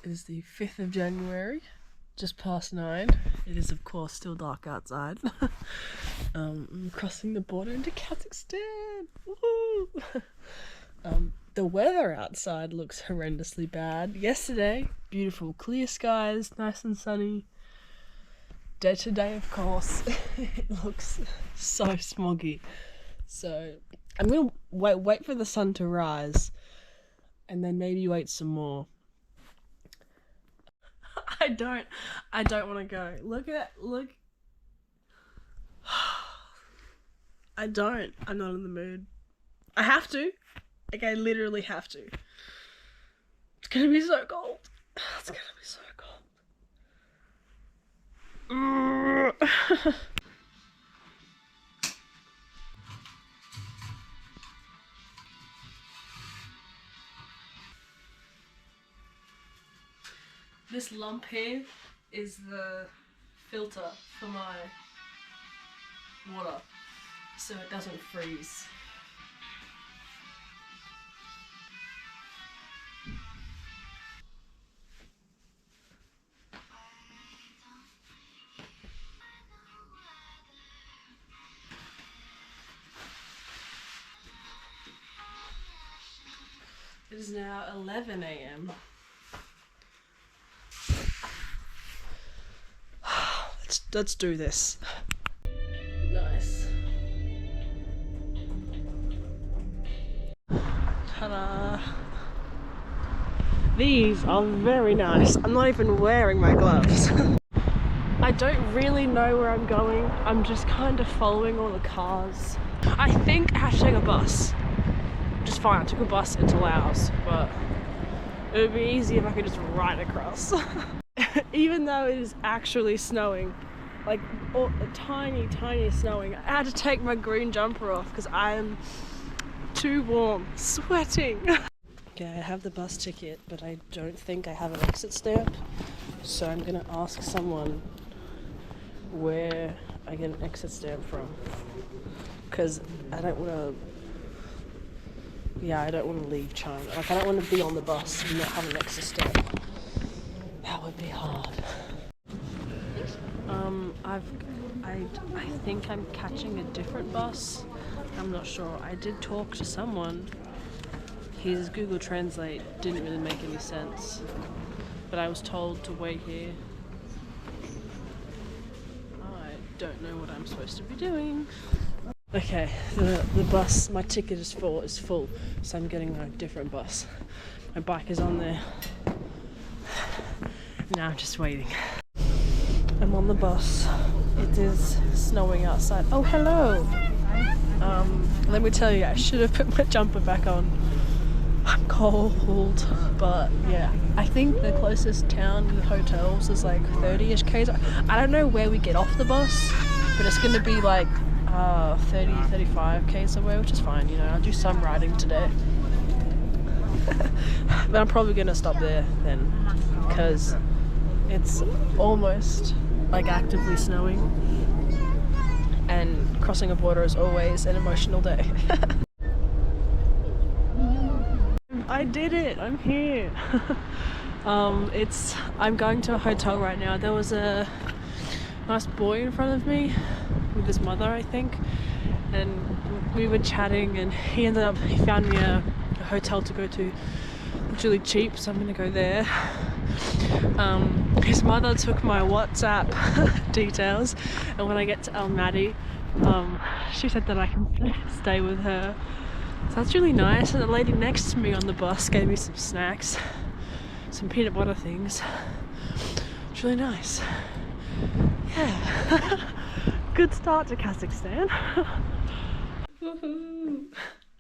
It is the 5th of January, just past 9. It is of course still dark outside. I'm crossing the border into Kazakhstan. Woohoo! The weather outside looks horrendously bad. Yesterday, beautiful clear skies, nice and sunny. Day today, of course, it looks so smoggy. So I'm gonna wait for the sun to rise, and then maybe wait some more. I don't want to go. Look. I'm not in the mood. I have to. Like, I literally have to. It's gonna be so cold. It's gonna be so cold. This lump here is the filter for my water, so it doesn't freeze. It is now 11 AM. Let's do this. Nice. Ta-da! These are very nice. I'm not even wearing my gloves. I don't really know where I'm going. I'm just kind of following all the cars. I think I have to take a bus. Which is fine, I took a bus into Laos, but it would be easy if I could just ride across. Even though it is actually snowing, like tiny snowing, I had to take my green jumper off because I am too warm, sweating. Okay, I have the bus ticket, but I don't think I have an exit stamp, so I'm gonna ask someone where I get an exit stamp from, because I don't want to leave China. Like, I don't want to be on the bus and not have an exit stamp. That would be hard. I think I'm catching a different bus. I'm not sure. I did talk to someone. His Google Translate didn't really make any sense, but I was told to wait here. I don't know what I'm supposed to be doing. Okay, the bus, my ticket is full, so I'm getting a different bus. My bike is on there. Now I'm just waiting. I'm on the bus. It is snowing outside. Oh, hello! Let me tell you, I should have put my jumper back on. I'm cold, but yeah. I think the closest town with hotels is like 30-ish k's. I don't know where we get off the bus, but it's gonna be like 35 k's away, which is fine, you know. I'll do some riding today. But I'm probably gonna stop there then, because it's almost like actively snowing, and crossing a border is always an emotional day. I did it! I'm here! I'm going to a hotel right now. There was a nice boy in front of me with his mother, I think, and we were chatting, and he found me a hotel to go to. It's really cheap, so I'm gonna go there. His mother took my WhatsApp details, and when I get to Almaty, she said that I can stay with her. So that's really nice. And the lady next to me on the bus gave me some snacks, some peanut butter things. It's really nice. Yeah. Good start to Kazakhstan. Woohoo!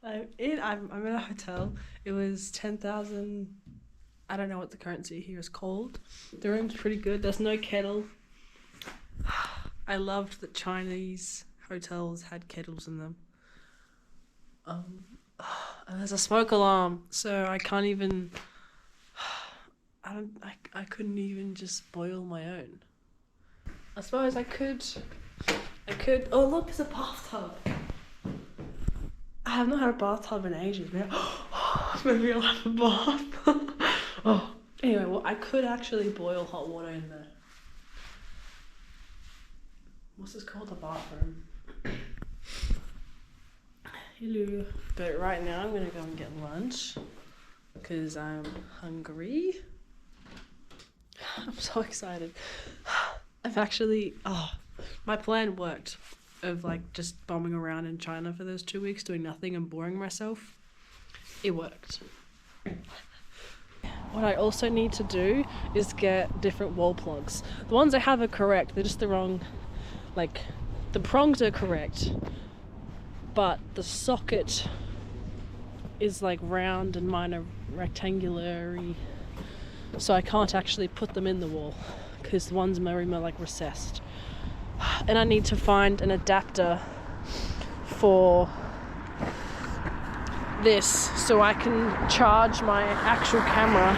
I'm in a hotel. It was 10,000. I don't know what the currency here is called. The room's pretty good. There's no kettle. I loved that Chinese hotels had kettles in them. And there's a smoke alarm, so I can't even. I couldn't even just boil my own. I suppose I could. Oh look, there's a bathtub. I have not had a bathtub in ages. Maybe I'll have a bath. Oh, Anyway, well, I could actually boil hot water in the... What's this called? The bathroom. Hello. But right now I'm gonna go and get lunch because I'm hungry. I'm so excited. I've actually, my plan worked of like just bombing around in China for those 2 weeks doing nothing and boring myself. It worked. What I also need to do is get different wall plugs. The ones I have are correct, they're just the wrong, like, the prongs are correct, but the socket is like round and mine are rectangular-y, so I can't actually put them in the wall because the ones in my room are like recessed. And I need to find an adapter for this so I can charge my actual camera.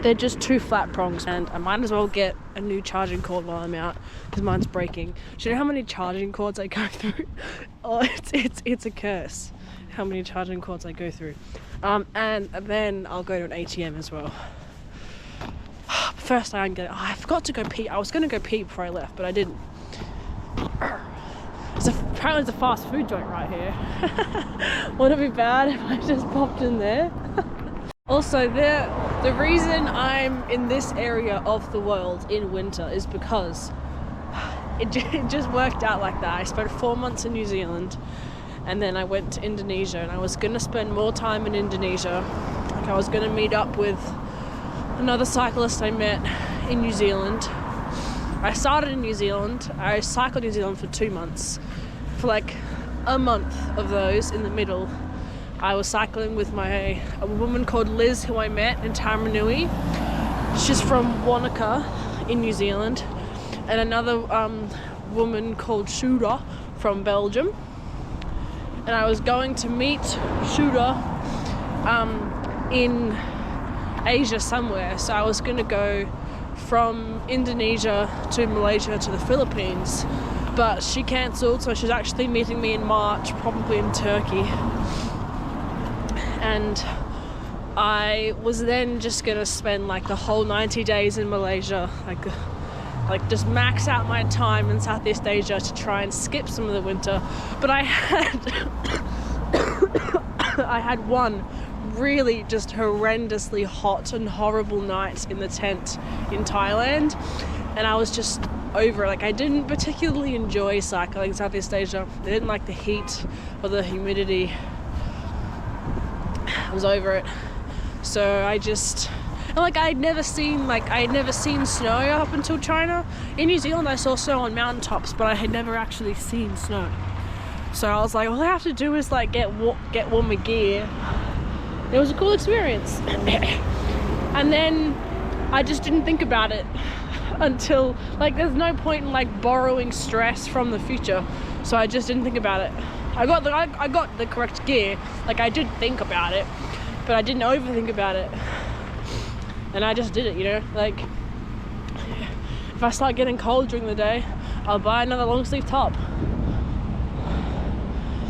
They're just 2 flat prongs and I might as well get a new charging cord while I'm out because mine's breaking. Do you know how many charging cords I go through? Oh, it's a curse how many charging cords I go through. And then I'll go to an ATM as well. First I forgot to go pee. I was going to go pee before I left, but I didn't. Apparently it's a fast food joint right here. Would it be bad if I just popped in there? Also, the reason I'm in this area of the world in winter is because it just worked out like that. I spent 4 months in New Zealand and then I went to Indonesia, and I was going to spend more time in Indonesia. Like, I was going to meet up with another cyclist I met in New Zealand. I started in New Zealand. I cycled New Zealand for 2 months. For like a month of those in the middle, I was cycling with a woman called Liz who I met in Taranui. She's from Wanaka in New Zealand. And another woman called Shuda from Belgium. And I was going to meet Shuda in Asia somewhere. So I was going to go from Indonesia to Malaysia to the Philippines. But she cancelled, so she's actually meeting me in March, probably in Turkey. And I was then just gonna spend like the whole 90 days in Malaysia, like just max out my time in Southeast Asia to try and skip some of the winter. But I had one really just horrendously hot and horrible night in the tent in Thailand, and I was just over it. Like, I didn't particularly enjoy cycling Southeast Asia. I didn't like the heat or the humidity. I was over it. So I just, and like I had never seen snow up until China. In New Zealand I saw snow on mountaintops, but I had never actually seen snow. So I was like, all I have to do is like get warmer gear. It was a cool experience. And then I just didn't think about it until, like, there's no point in like borrowing stress from the future, so I just didn't think about it. I got the correct gear. Like, I did think about it, but I didn't overthink about it, and I just did it, you know. Like, if I start getting cold during the day, I'll buy another long sleeve top.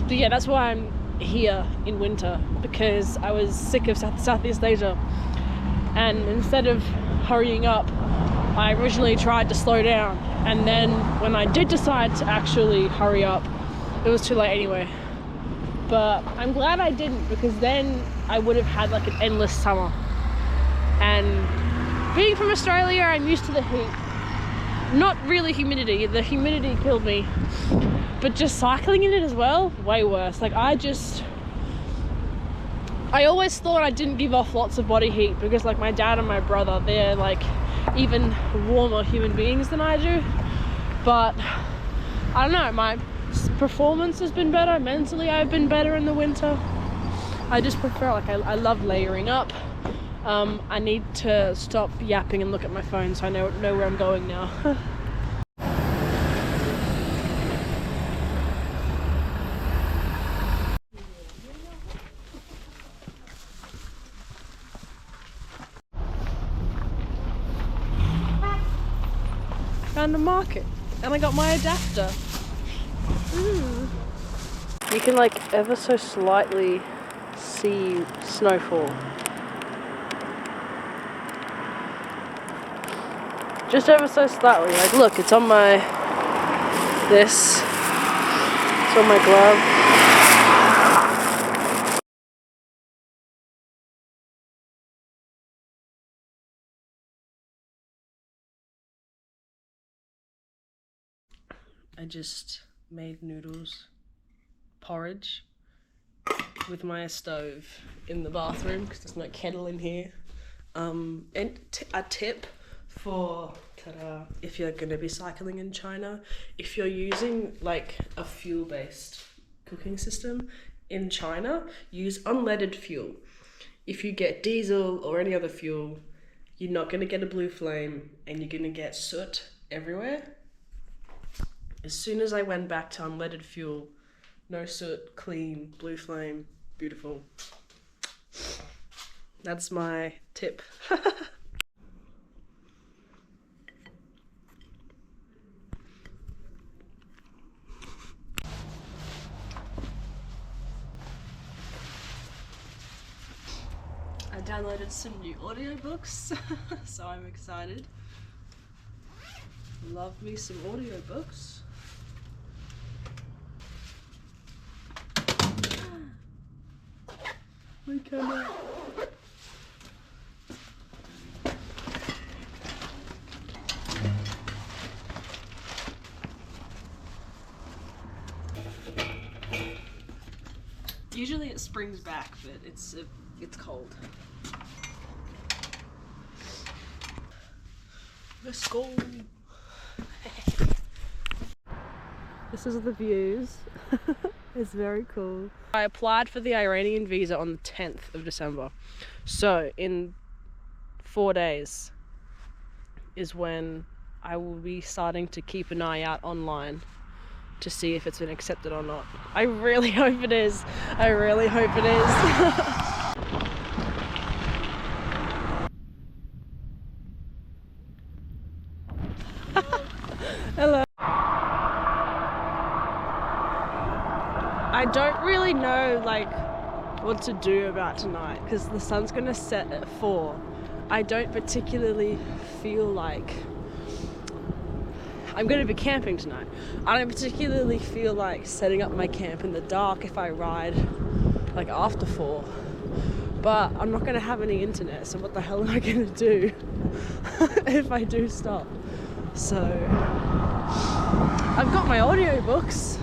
But yeah, that's why I'm here in winter, because I was sick of Southeast Asia, and instead of hurrying up, I originally tried to slow down, and then when I did decide to actually hurry up, it was too late anyway. But I'm glad I didn't, because then I would have had like an endless summer. And being from Australia, I'm used to the heat. Not really humidity, the humidity killed me, but just cycling in it as well, way worse. Like, I always thought I didn't give off lots of body heat because like my dad and my brother, they're like even warmer human beings than I do. But I don't know, my performance has been better. Mentally, I've been better in the winter. I just prefer, like, I love layering up. I need to stop yapping and look at my phone so I know where I'm going now. Found a market and I got my adapter. You can like ever so slightly see snowfall. Just ever so slightly. Like, look, it's on my... It's on my glove. I just made noodles, porridge, with my stove in the bathroom because there's no kettle in here. And a tip for if you're going to be cycling in China, if you're using like a fuel-based cooking system in China, use unleaded fuel. If you get diesel or any other fuel, you're not going to get a blue flame and you're going to get soot everywhere. As soon as I went back to unleaded fuel, no soot, clean, blue flame, beautiful. That's my tip. I downloaded some new audiobooks, so I'm excited. Love me some audiobooks. My camera. Usually it springs back, but it's cold. Let's go. This is the views. It's very cool. I applied for the Iranian visa on the 10th of December. So in 4 days is when I will be starting to keep an eye out online to see if it's been accepted or not. I really hope it is. I really hope it is. Hello. I don't really know like what to do about tonight because the sun's gonna set at 4. I don't particularly feel like I'm gonna be camping tonight. I don't particularly feel like setting up my camp in the dark if I ride like after 4. But I'm not gonna have any internet, so what the hell am I gonna do if I do stop? So I've got my audiobooks,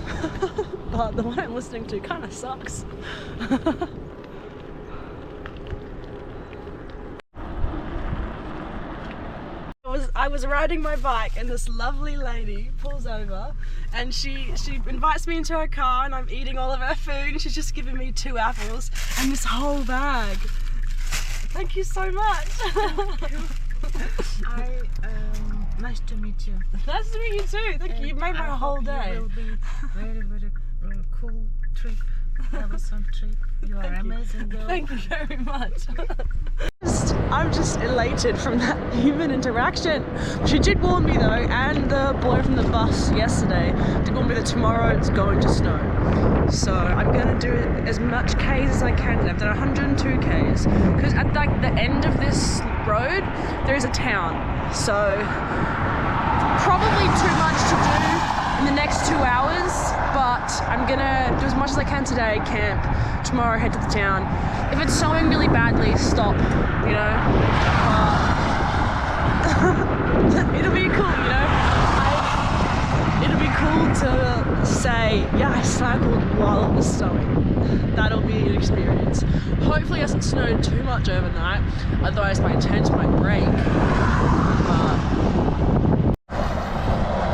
but the one I'm listening to kind of sucks. I was riding my bike and this lovely lady pulls over and she invites me into her car and I'm eating all of her food and she's just giving me 2 apples and this whole bag. Thank you so much. Nice to meet you. Nice to meet you too. Thank you. You made my whole day. It will be very, very cool trip. Awesome trip. You are amazing girl. Thank you very much. I'm just elated from that human interaction. She did warn me though, and the boy from the bus yesterday did warn me that tomorrow it's going to snow. So I'm gonna do as much Ks as I can today. I've done 102 Ks because at like the end of this road there is a town. So probably too much to do in the next 2 hours, but I'm gonna do as much as I can today, camp, tomorrow head to the town. If it's snowing really badly, stop, you know. It'll be cool, you know. It'll be cool to say, yeah, I cycled while it was snowing. That'll be an experience. Hopefully it hasn't snowed too much overnight, otherwise my tent might break.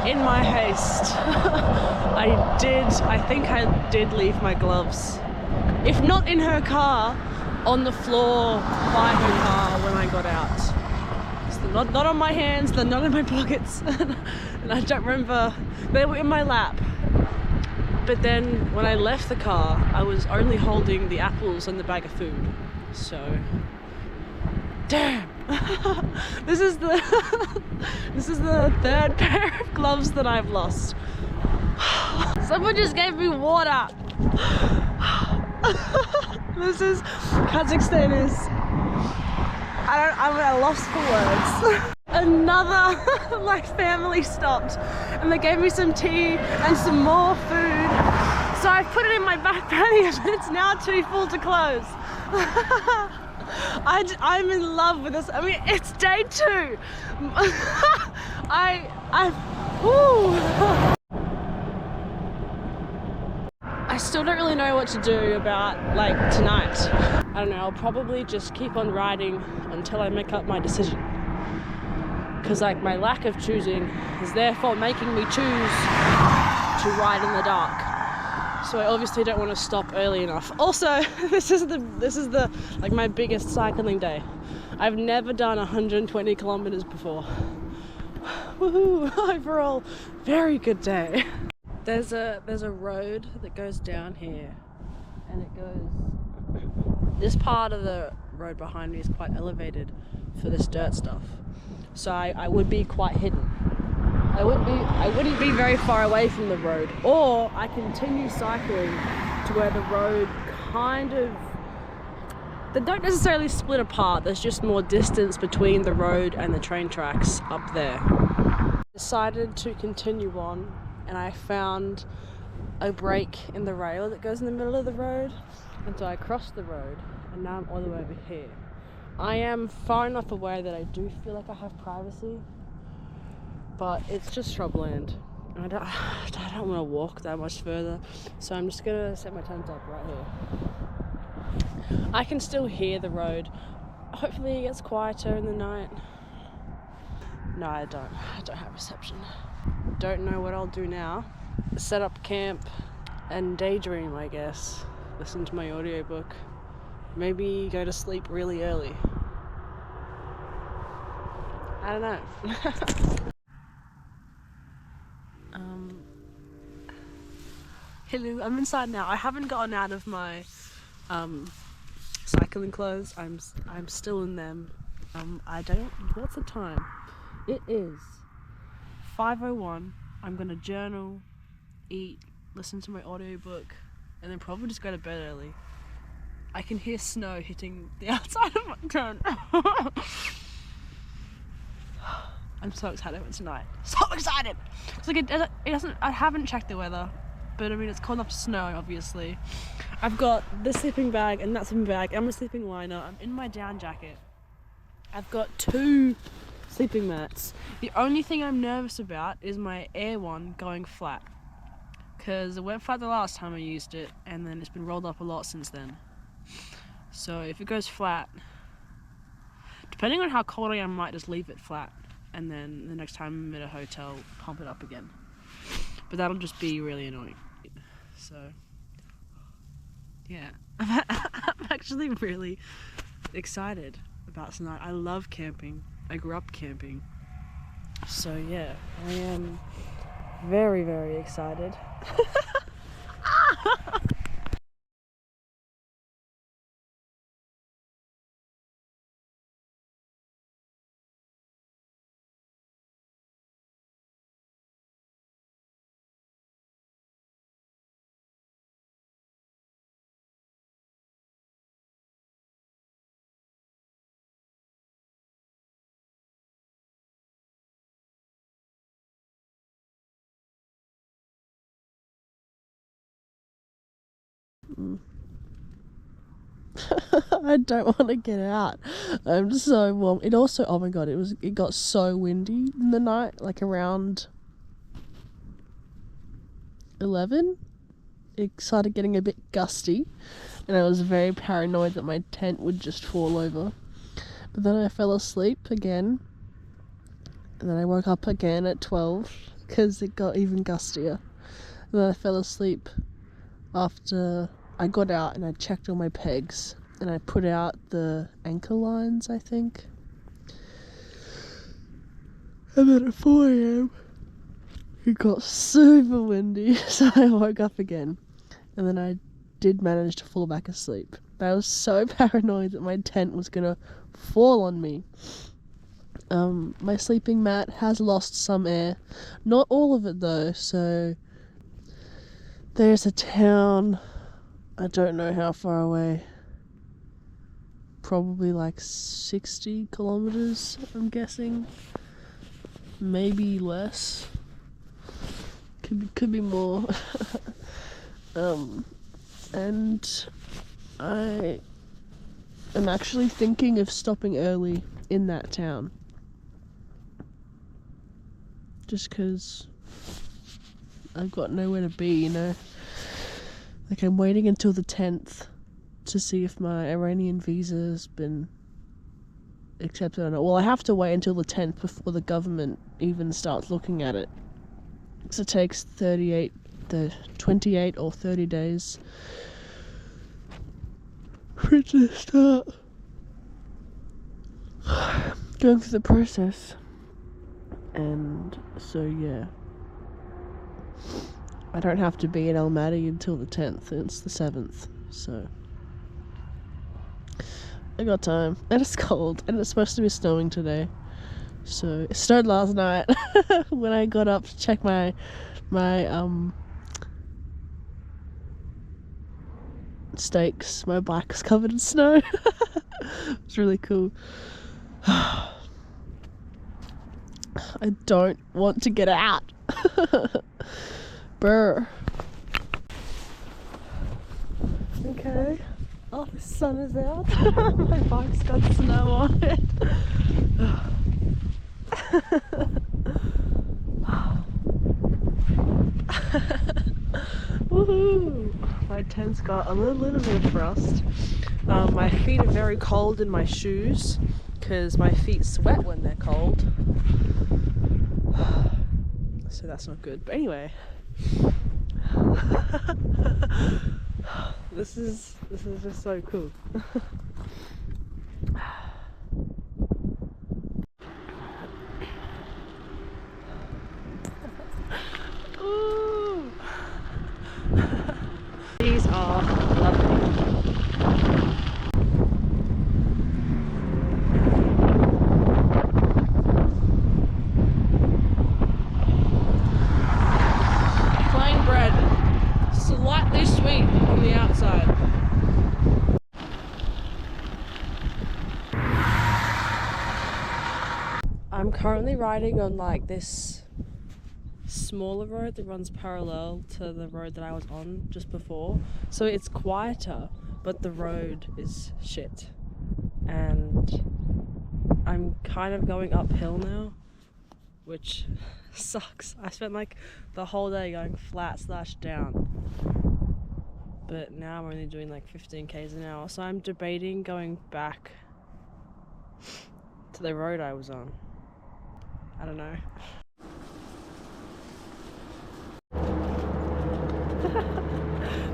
In my haste, I think I did leave my gloves. If not in her car, on the floor by her car when I got out. So they're not on my hands, they're not in my pockets. And I don't remember, they were in my lap. But then when I left the car, I was only holding the apples and the bag of food. So, damn. This is the 3rd pair of gloves that I've lost. Someone just gave me water. This is Kazakhstan is I'm at a loss for words. another like family stopped and they gave me some tea and some more food. So I put it in my backpack and it's now too full to close. I'm in love with this. I mean, it's day 2. I still don't really know what to do about like tonight. I don't know, I'll probably just keep on riding until I make up my decision. Because like my lack of choosing is therefore making me choose to ride in the dark. So I obviously don't want to stop early enough. Also, this is the like my biggest cycling day. I've never done 120 kilometers before. Woohoo! Overall, very good day. There's a road that goes down here, and it goes. This part of the road behind me is quite elevated for this dirt stuff, so I would be quite hidden. I wouldn't be very far away from the road, or I continue cycling to where the road kind of. They don't necessarily split apart. There's just more distance between the road and the train tracks up there. Decided to continue on. And I found a break in the rail that goes in the middle of the road, and so I crossed the road and now I'm all the way over here. I am far enough away that I do feel like I have privacy, but it's just shrubland and I don't want to walk that much further, so I'm just gonna set my tent up right here. I can still hear the road. Hopefully it gets quieter in the night. No, I don't have reception. Don't know what I'll do now. Set up camp and daydream, I guess. Listen to my audiobook. Maybe go to sleep really early. I don't know. Hello, I'm inside now. I haven't gotten out of my cycling clothes. I'm still in them. What's the time? It is 5:01. I'm gonna journal, eat, listen to my audiobook, and then probably just go to bed early. I can hear snow hitting the outside of my tent. I'm so excited for tonight. So excited! It's like it doesn't. I haven't checked the weather, but I mean it's cold enough to snow. Obviously, I've got this sleeping bag and that sleeping bag and my sleeping liner. I'm in my down jacket. I've got 2 sleeping mats. The only thing I'm nervous about is my Air one going flat, because it went flat the last time I used it and then it's been rolled up a lot since then. So if it goes flat, depending on how cold I am, I might just leave it flat and then the next time I'm at a hotel pump it up again, but that'll just be really annoying. So yeah, I'm actually really excited about tonight. I love camping. I grew up camping. So yeah, I am very, very excited. I don't want to get out. I'm so warm. It also, oh my god, it got so windy in the night, like around 11. It started getting a bit gusty, and I was very paranoid that my tent would just fall over. But then I fell asleep again, and then I woke up again at 12 because it got even gustier. And then I fell asleep after I got out and I checked all my pegs and I put out the anchor lines, I think. And then at 4 AM it got super windy, so I woke up again. And then I did manage to fall back asleep. But I was so paranoid that my tent was gonna fall on me. My sleeping mat has lost some air. Not all of it though, so there's a town, I don't know how far away, probably like 60 kilometers, I'm guessing, maybe less. Could be more. And I am actually thinking of stopping early in that town. Just because I've got nowhere to be, you know. Like, I'm waiting until the 10th to see if my Iranian visa has been accepted or not. Well, I have to wait until the 10th before the government even starts looking at it. So it takes 28 or 30 days for it to start going through the process. And so, yeah. I don't have to be in Almaty until the 10th. It's the 7th, so I got time. And it's cold, and it's supposed to be snowing today. So it snowed last night when I got up to check my stakes. My bike was covered in snow. It's really cool. I don't want to get out. Brr. Okay. Oh, the sun is out. My bike's got snow on it. Woohoo! My tent's got a little bit of frost. My feet are very cold in my shoes because my feet sweat when they're cold. So that's not good. But anyway. This is just so cool. Ooh. These are lovely. Plain bread, slightly sweet on the outside. I'm currently riding on like this smaller road that runs parallel to the road that I was on just before, so it's quieter, but the road is shit, and I'm kind of going uphill now, which sucks. I spent like the whole day going flat/down, but now I'm only doing like 15 k's an hour, so I'm debating going back to the road I was on. I don't know.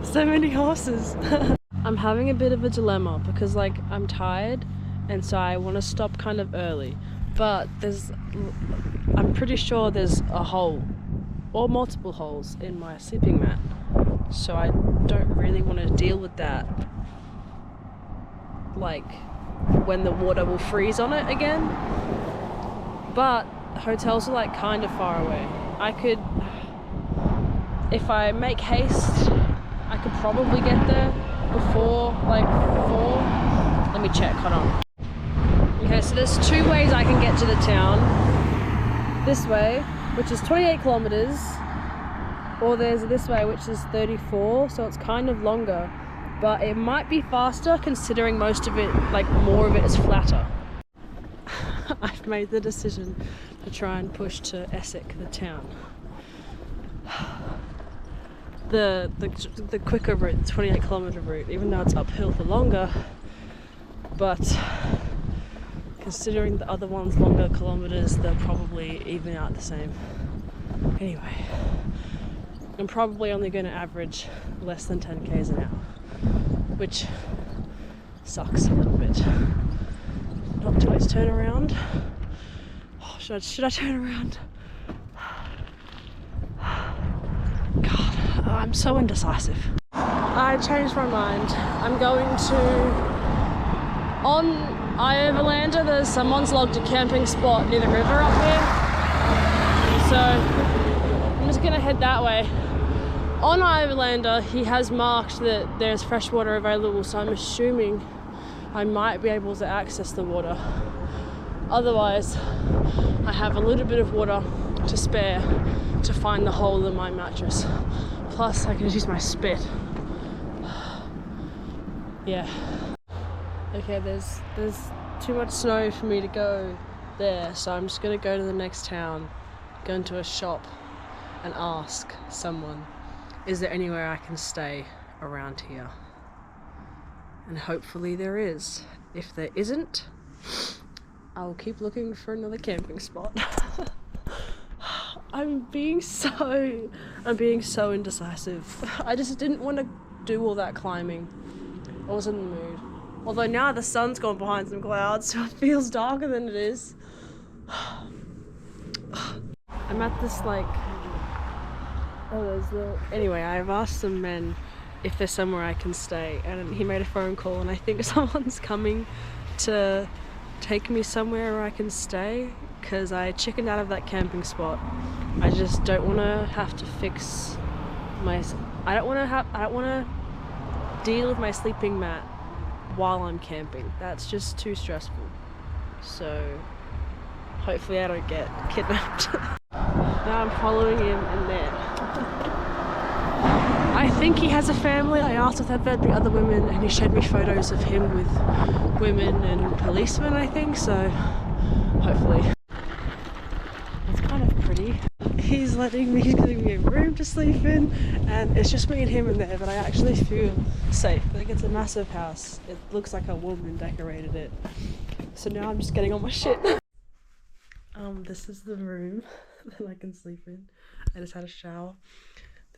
So many horses. I'm having a bit of a dilemma because like I'm tired and so I want to stop kind of early, but I'm pretty sure there's a hole or multiple holes in my sleeping mat, so I don't really want to deal with that, like when the water will freeze on it again. But hotels are like kind of far away. I could, if I make haste, I could probably get there before like 4. Let me check, hold on. Okay, so there's 2 ways I can get to the town. This way, which is 28 kilometers, or there's this way, which is 34, so it's kind of longer, but it might be faster considering most of it, like more of it is flatter. I've made the decision to try and push to Essex, the town. The quicker route, the 28 kilometer route, even though it's uphill for longer, but considering the other one's longer kilometers, they'll probably even out the same. Anyway, I'm probably only going to average less than 10 k's an hour, which sucks a little bit. Not too much turn around. Oh, should I turn around? God, I'm so indecisive. I changed my mind. I'm going to... On Overlander, someone's logged a camping spot near the river up here. So I'm just gonna head that way. On Overlander, he has marked that there's fresh water available, so I'm assuming I might be able to access the water. Otherwise, I have a little bit of water to spare to find the hole in my mattress. Plus I can just use my spit. Yeah. Okay, there's too much snow for me to go there, so I'm just gonna go to the next town, go into a shop and ask someone, is there anywhere I can stay around here? And hopefully there is. If there isn't, I'll keep looking for another camping spot. I'm being so indecisive. I just didn't want to do all that climbing. I wasn't in the mood. Although now the sun's gone behind some clouds, so it feels darker than it is. I'm at this anyway, I've asked some men if there's somewhere I can stay, and he made a phone call, and I think someone's coming to take me somewhere where I can stay, because I chickened out of that camping spot. I just don't want to have to fix my... I don't want to deal with my sleeping mat while I'm camping. That's just too stressful. So hopefully I don't get kidnapped. Now I'm following him in there. I think he has a family. I asked if there'd be other women, and he showed me photos of him with women and policemen, I think, so hopefully. It's kind of pretty. He's giving me a room to sleep in, and it's just me and him in there, but I actually feel safe. Like, it's a massive house. It looks like a woman decorated it. So now I'm just getting on my shit. This is the room that I can sleep in. I just had a shower.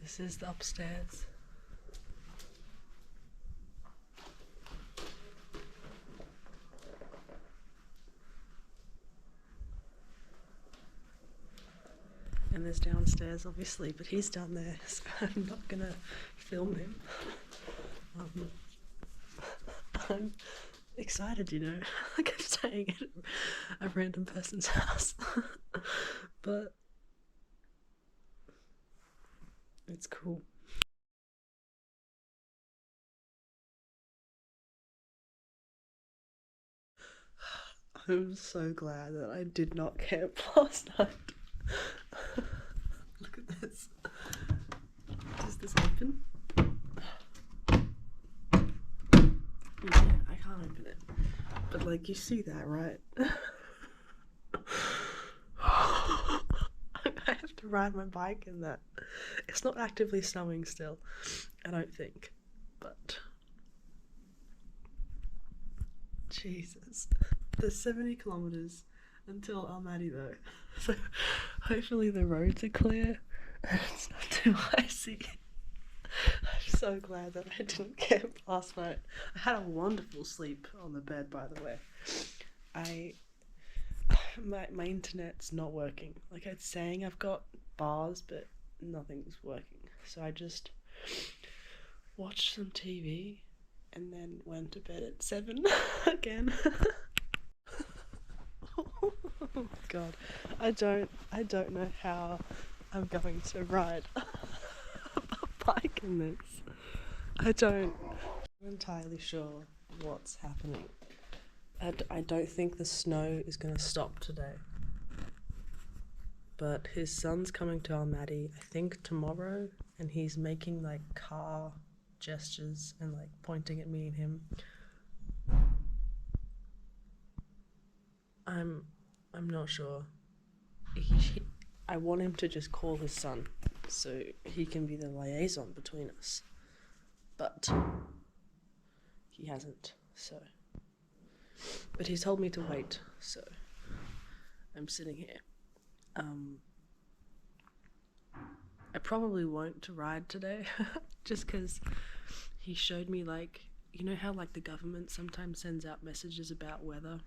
This is the upstairs. And there's downstairs, obviously, but he's down there, so I'm not gonna film him. I'm excited, you know, like I'm staying at a random person's house, but it's cool. I'm so glad that I did not camp last night. Look at this. Does this open? Yeah, I can't open it. But like, you see that, right? I have to ride my bike in that. It's not actively snowing still, I don't think. But Jesus. There's 70 kilometers until Almaty though. So hopefully the roads are clear and it's not too icy. I'm so glad that I didn't camp last night. I had a wonderful sleep on the bed, by the way. My internet's not working. Like, it's saying I've got bars, but nothing's working. So I just watched some TV and then went to bed at 7 again. Oh God, I don't know how I'm going to ride a bike in this. I'm entirely sure what's happening. I don't think the snow is going to stop today. But his son's coming to Almaty, I think tomorrow, and he's making like car gestures and like pointing at me and him. I'm not sure. I want him to just call his son so he can be the liaison between us. But he hasn't, so. But he's told me to wait, so I'm sitting here. I probably won't ride today, just because he showed me, like, you know how like the government sometimes sends out messages about weather?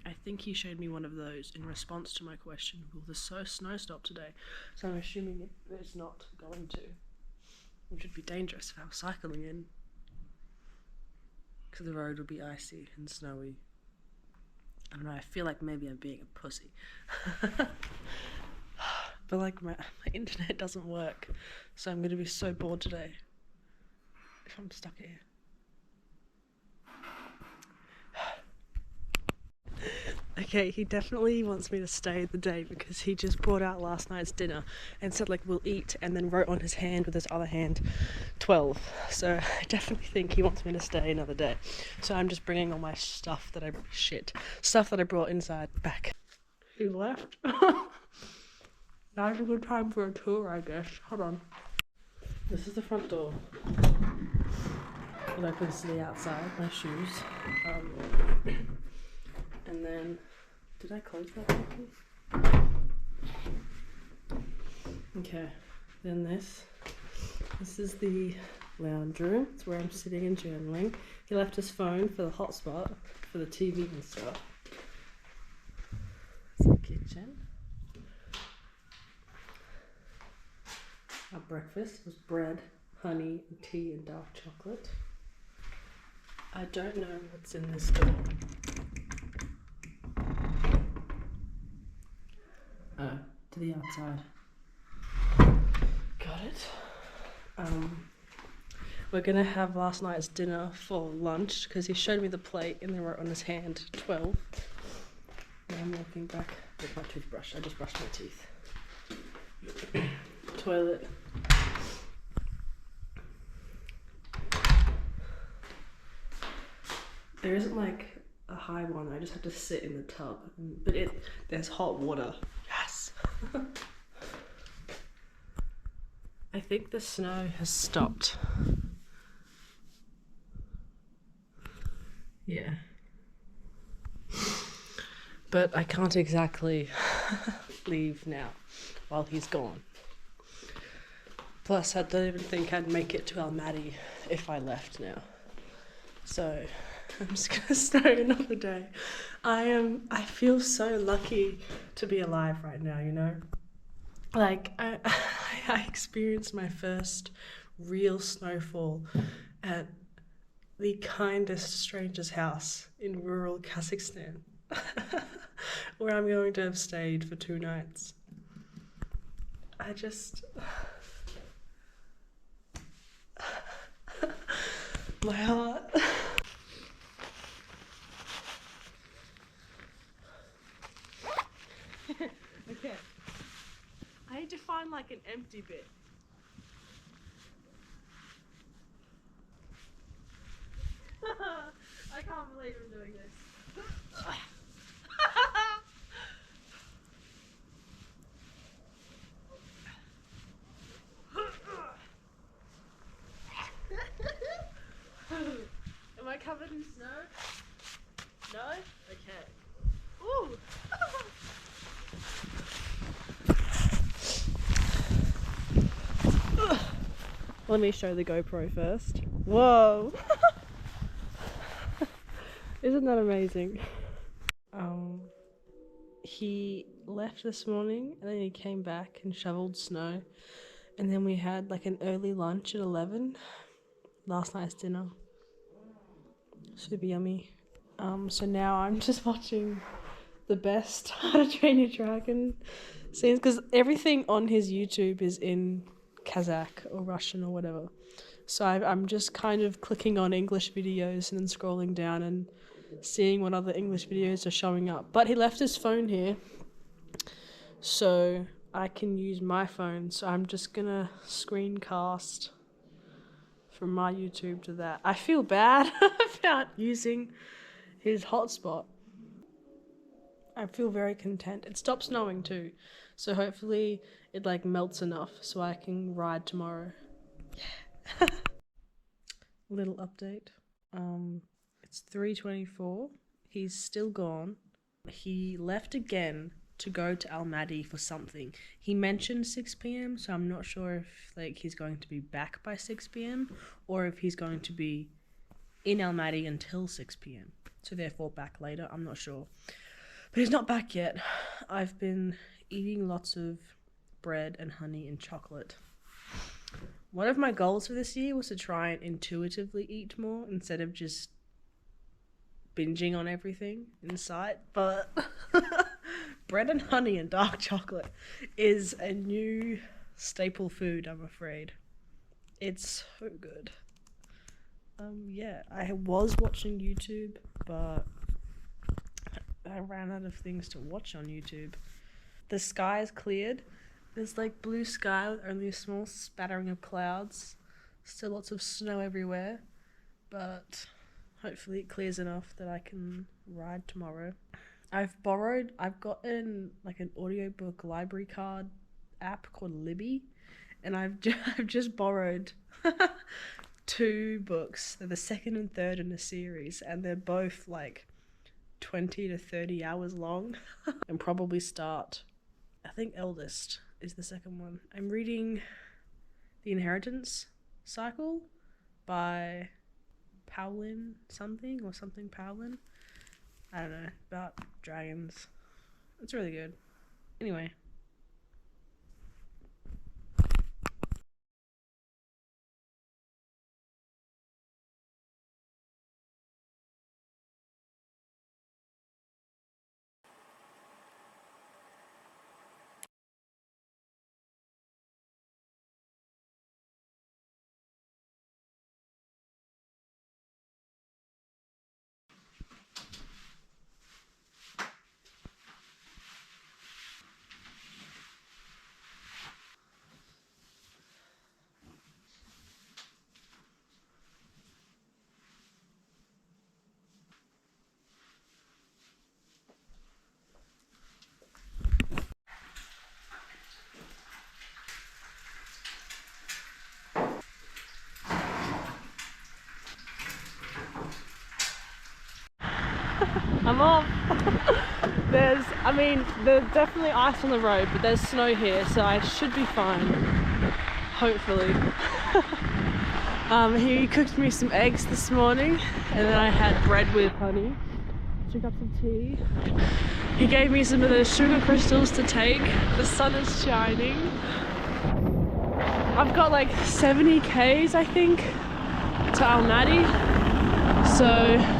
I think he showed me one of those in response to my question, will the snow stop today? So I'm assuming it's not going to, which would be dangerous if I was cycling in, because the road would be icy and snowy. I don't know, I feel like maybe I'm being a pussy. But like my internet doesn't work, so I'm gonna be so bored today if I'm stuck here. Okay, he definitely wants me to stay the day because he just brought out last night's dinner and said like we'll eat, and then wrote on his hand with his other hand 12. So I definitely think he wants me to stay another day. So I'm just bringing all my stuff that I brought inside back. He left. Now's a good time for a tour, I guess. Hold on. This is the front door. It opens to the outside, my shoes. And then, did I close that properly? Okay, then this is the lounge room. It's where I'm sitting and journaling. He left his phone for the hotspot for the TV and stuff. It's the kitchen. Our breakfast was bread, honey, and tea and dark chocolate. I don't know what's in this door. Oh, to the outside. Got it. We're gonna have last night's dinner for lunch because he showed me the plate and then wrote on his hand 12. Now I'm walking back with my toothbrush. I just brushed my teeth. Toilet. There isn't like a high one. I just have to sit in the tub, but there's hot water. Yes. I think the snow has stopped. Yeah. But I can't exactly leave now while he's gone. Plus, I don't even think I'd make it to Almaty if I left now. So I'm just gonna stay another day. I feel so lucky to be alive right now, you know? Like, I experienced my first real snowfall at the kindest stranger's house in rural Kazakhstan, where I'm going to have stayed for 2 nights. My heart. Okay. I need to find like an empty bit. I can't believe I'm doing this. Am I covered in snow? No? Okay. Ooh! Let me show the GoPro first. Whoa! Isn't that amazing? He left this morning and then he came back and shoveled snow. And then we had like an early lunch at 11. Last night's dinner. Super yummy. So now I'm just watching the best How to Train Your Dragon scenes because everything on his YouTube is in Kazakh or Russian or whatever. So I'm just kind of clicking on English videos and then scrolling down and seeing what other English videos are showing up. But he left his phone here, so I can use my phone. So I'm just gonna screencast from my YouTube to that. I feel bad about using his hotspot. I feel very content. It stopped snowing too, so hopefully it like melts enough so I can ride tomorrow. Yeah. Little update. It's 3:24. He's still gone. He left again to go to Almaty for something. He mentioned 6 p.m, so I'm not sure if like he's going to be back by 6 p.m. or if he's going to be in Almaty until 6 p.m. So therefore back later. I'm not sure. But he's not back yet. I've been eating lots of bread and honey and chocolate. One of my goals for this year was to try and intuitively eat more instead of just binging on everything in sight. But bread and honey and dark chocolate is a new staple food, I'm afraid. It's so good. Yeah, I was watching YouTube, but I ran out of things to watch on YouTube. The sky is cleared. There's like blue sky with only a small spattering of clouds. Still lots of snow everywhere, but hopefully it clears enough that I can ride tomorrow. I've gotten like an audiobook library card app called Libby, and I've just borrowed 2 books. They're the second and third in a series, and they're both like 20 to 30 hours long. And probably start, I think Eldest is the second one. I'm reading The Inheritance Cycle by Powlin something Powlin. I don't know, about dragons. It's really good. Anyway. I'm off. There's definitely ice on the road, but there's snow here, so I should be fine. Hopefully. He cooked me some eggs this morning, and then I had bread with honey. Took up some tea. He gave me some of those sugar crystals to take. The sun is shining. I've got like 70 Ks, I think, to Almaty. So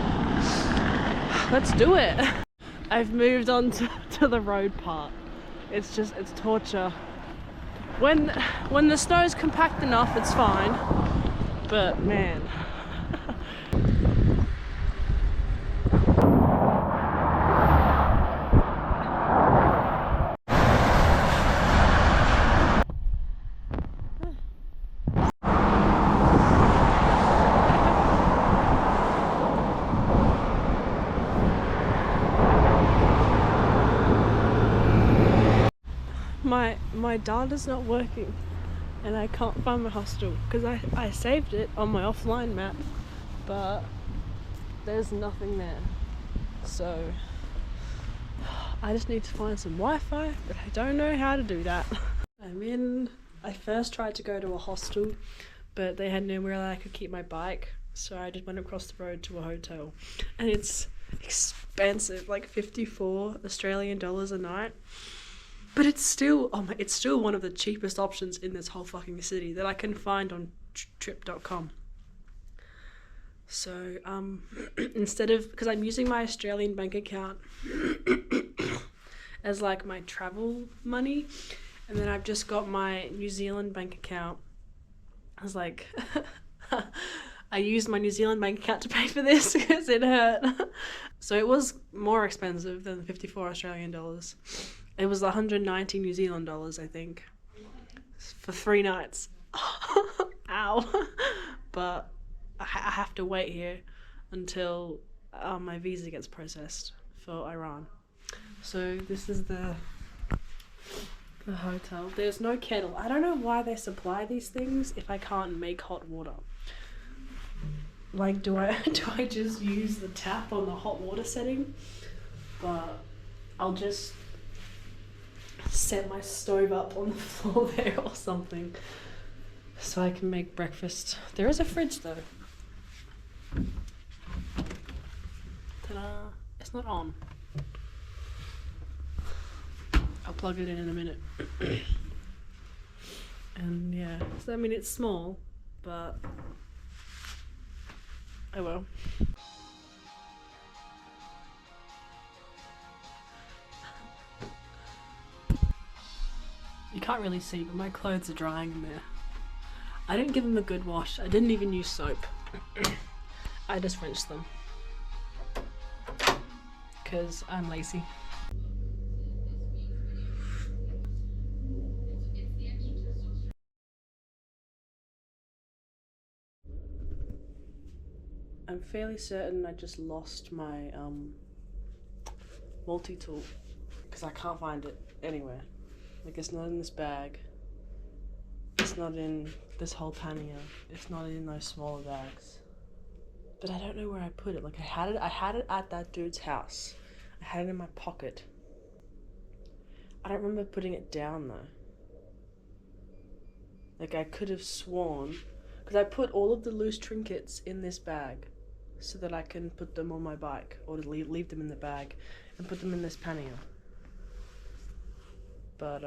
let's do it. I've moved on to the road part. It's torture. When the snow's compact enough, it's fine. But man. My data's not working and I can't find my hostel because I saved it on my offline map, but there's nothing there. So I just need to find some Wi-Fi, but I don't know how to do that. I first tried to go to a hostel, but they had nowhere that I could keep my bike, so I just went across the road to a hotel, and it's expensive, like 54 Australian dollars a night. But it's still one of the cheapest options in this whole fucking city that I can find on trip.com. So instead of, because I'm using my Australian bank account as like my travel money, and then I've just got my New Zealand bank account. I was like, I used my New Zealand bank account to pay for this because it hurt. So it was more expensive than 54 Australian dollars. It was 190 New Zealand dollars, I think, for 3 nights. Ow. But I have to wait here until my visa gets processed for Iran. So this is the hotel. There's no kettle. I don't know why they supply these things if I can't make hot water. Like, do I just use the tap on the hot water setting? But I'll just set my stove up on the floor there or something so I can make breakfast. There is a fridge though. Ta-da! It's not on. I'll plug it in a minute. And yeah, so I mean it's small, but oh well. You can't really see, but my clothes are drying in there. I didn't give them a good wash. I didn't even use soap. I just rinsed them. because I'm lazy. I'm fairly certain I just lost my multi-tool because I can't find it anywhere. Like, it's not in this bag, it's not in this whole pannier, it's not in those smaller bags. But I don't know where I put it. Like, I had it at that dude's house. I had it in my pocket. I don't remember putting it down though. Like, I could have sworn, because I put all of the loose trinkets in this bag so that I can put them on my bike, or to leave them in the bag and put them in this pannier. But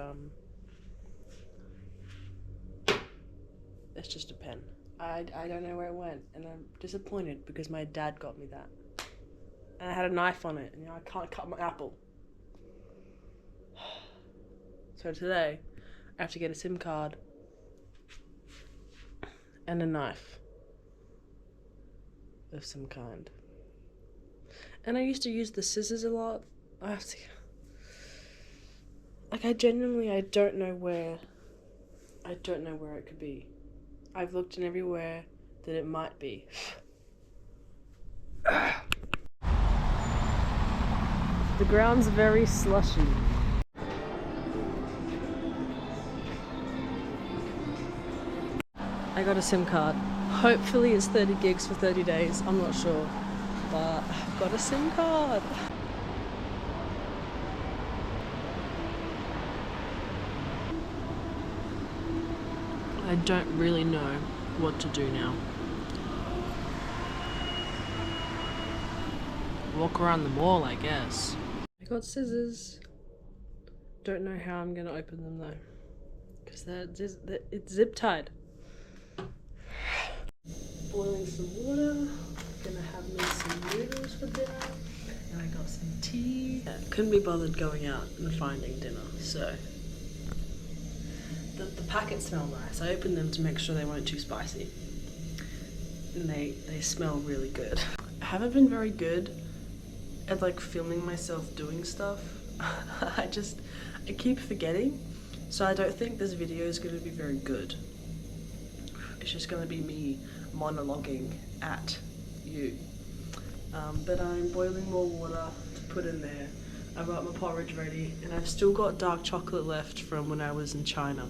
it's just a pen. I don't know where it went, and I'm disappointed because my dad got me that. And I had a knife on it, and I can't cut my apple. So today, I have to get a SIM card and a knife of some kind. And I used to use the scissors a lot. I have to... Like, I don't know where it could be. I've looked in everywhere that it might be. The ground's very slushy. I got a SIM card. Hopefully it's 30 gigs for 30 days. I'm not sure. But I've got a SIM card. I don't really know what to do now. Walk around the mall, I guess. I got scissors. Don't know how I'm gonna open them though, because it's zip tied. Boiling some water. Gonna have me some noodles for dinner, and I got some tea. Couldn't be bothered going out and finding dinner, so. The packets smell nice. I opened them to make sure they weren't too spicy. And they smell really good. I haven't been very good at like filming myself doing stuff. I keep forgetting. So I don't think this video is gonna be very good. It's just gonna be me monologuing at you. But I'm boiling more water to put in there. I've got my porridge ready, and I've still got dark chocolate left from when I was in China.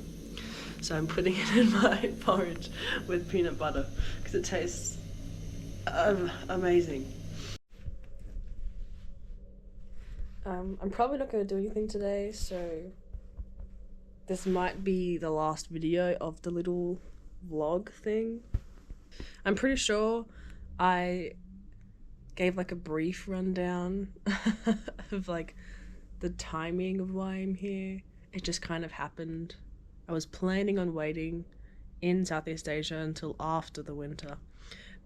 So I'm putting it in my porridge with peanut butter because it tastes amazing. I'm probably not going to do anything today, so this might be the last video of the little vlog thing. I'm pretty sure I gave like a brief rundown of like the timing of why I'm here. It just kind of happened. I was planning on waiting in Southeast Asia until after the winter,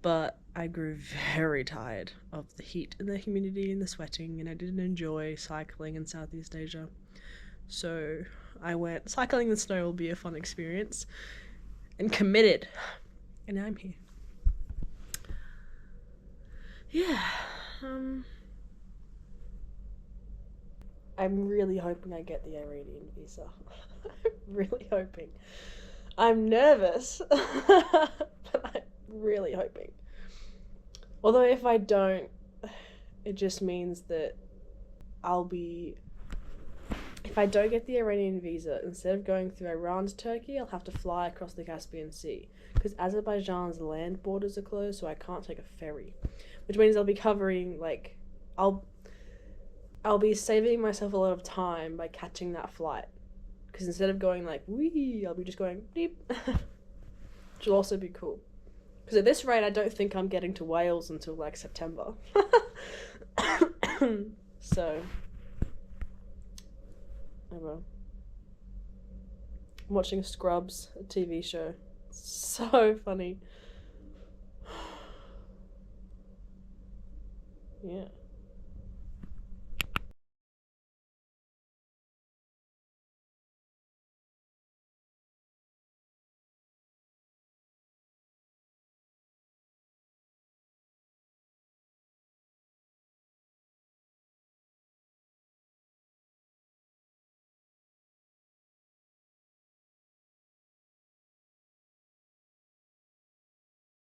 but I grew very tired of the heat and the humidity and the sweating, and I didn't enjoy cycling in Southeast Asia. So I went, cycling in the snow will be a fun experience, and committed, and now I'm here. Yeah, I'm really hoping I get the Iranian visa. Really hoping. I'm nervous, but I'm really hoping. Although if I don't, it just means that if I don't get the Iranian visa, instead of going through Iran to Turkey, I'll have to fly across the Caspian Sea, because Azerbaijan's land borders are closed, so I can't take a ferry, which means I'll be covering, like, I'll be saving myself a lot of time by catching that flight. Because instead of going like, wee, I'll be just going, beep. Which will also be cool. Because at this rate, I don't think I'm getting to Wales until like September. So, I will. I'm watching Scrubs, a TV show. It's so funny. Yeah.